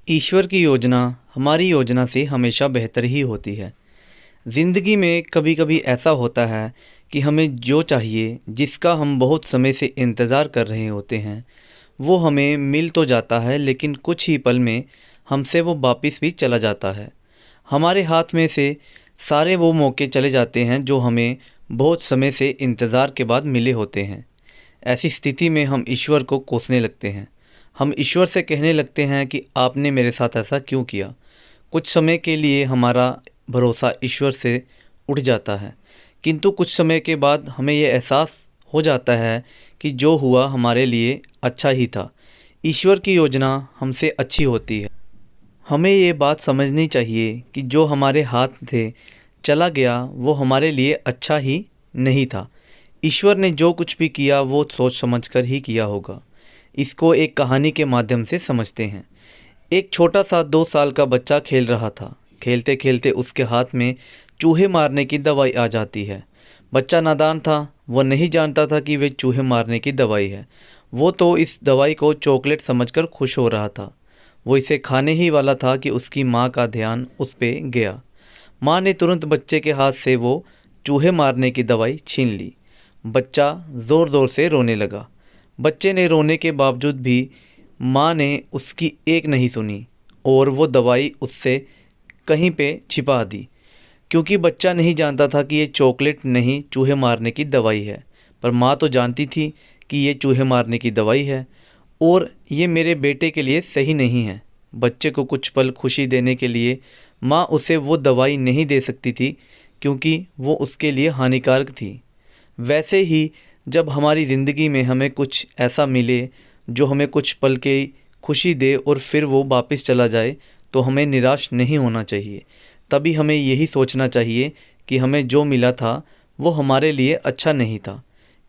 ईश्वर की योजना हमारी योजना से हमेशा बेहतर ही होती है। ज़िंदगी में कभी कभी ऐसा होता है कि हमें जो चाहिए, जिसका हम बहुत समय से इंतज़ार कर रहे होते हैं, वो हमें मिल तो जाता है, लेकिन कुछ ही पल में हमसे वो वापस भी चला जाता है। हमारे हाथ में से सारे वो मौके चले जाते हैं जो हमें बहुत समय से इंतज़ार के बाद मिले होते हैं। ऐसी स्थिति में हम ईश्वर को कोसने लगते हैं। हम ईश्वर से कहने लगते हैं कि आपने मेरे साथ ऐसा क्यों किया। कुछ समय के लिए हमारा भरोसा ईश्वर से उठ जाता है, किंतु कुछ समय के बाद हमें यह एहसास हो जाता है कि जो हुआ हमारे लिए अच्छा ही था। ईश्वर की योजना हमसे अच्छी होती है। हमें ये बात समझनी चाहिए कि जो हमारे हाथ से चला गया वो हमारे लिए अच्छा ही नहीं था। ईश्वर ने जो कुछ भी किया वो सोच समझकर ही किया होगा। इसको एक कहानी के माध्यम से समझते हैं। एक छोटा सा 2 साल का बच्चा खेल रहा था। खेलते खेलते उसके हाथ में चूहे मारने की दवाई आ जाती है। बच्चा नादान था, वह नहीं जानता था कि वे चूहे मारने की दवाई है। वो तो इस दवाई को चॉकलेट समझकर खुश हो रहा था। वो इसे खाने ही वाला था कि उसकी माँ का ध्यान उस पे गया। माँ ने तुरंत बच्चे के हाथ से वो चूहे मारने की दवाई छीन ली। बच्चा ज़ोर ज़ोर से रोने लगा। बच्चे ने रोने के बावजूद भी माँ ने उसकी एक नहीं सुनी और वो दवाई उससे कहीं पे छिपा दी, क्योंकि बच्चा नहीं जानता था कि ये चॉकलेट नहीं, चूहे मारने की दवाई है। पर माँ तो जानती थी कि ये चूहे मारने की दवाई है और ये मेरे बेटे के लिए सही नहीं है। बच्चे को कुछ पल खुशी देने के लिए माँ उसे वो दवाई नहीं दे सकती थी, क्योंकि वो उसके लिए हानिकारक थी। वैसे ही जब हमारी ज़िंदगी में हमें कुछ ऐसा मिले जो हमें कुछ पल के खुशी दे और फिर वो वापस चला जाए, तो हमें निराश नहीं होना चाहिए। तभी हमें यही सोचना चाहिए कि हमें जो मिला था वो हमारे लिए अच्छा नहीं था।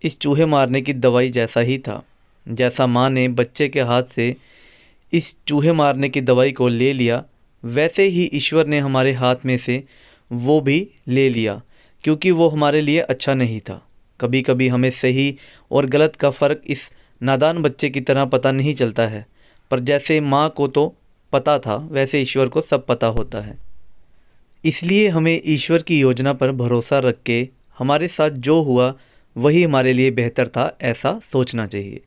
इस चूहे मारने की दवाई जैसा ही था। जैसा माँ ने बच्चे के हाथ से इस चूहे मारने की दवाई को ले लिया, वैसे ही ईश्वर ने हमारे हाथ में से वो भी ले लिया, क्योंकि वो हमारे लिए अच्छा नहीं था। कभी कभी हमें सही और गलत का फ़र्क इस नादान बच्चे की तरह पता नहीं चलता है, पर जैसे माँ को तो पता था, वैसे ईश्वर को सब पता होता है। इसलिए हमें ईश्वर की योजना पर भरोसा रख के हमारे साथ जो हुआ वही हमारे लिए बेहतर था, ऐसा सोचना चाहिए।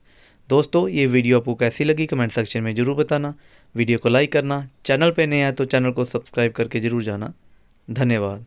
दोस्तों, ये वीडियो आपको कैसी लगी कमेंट सेक्शन में ज़रूर बताना। वीडियो को लाइक करना, चैनल पे नए आए तो चैनल को सब्सक्राइब करके ज़रूर जाना। धन्यवाद।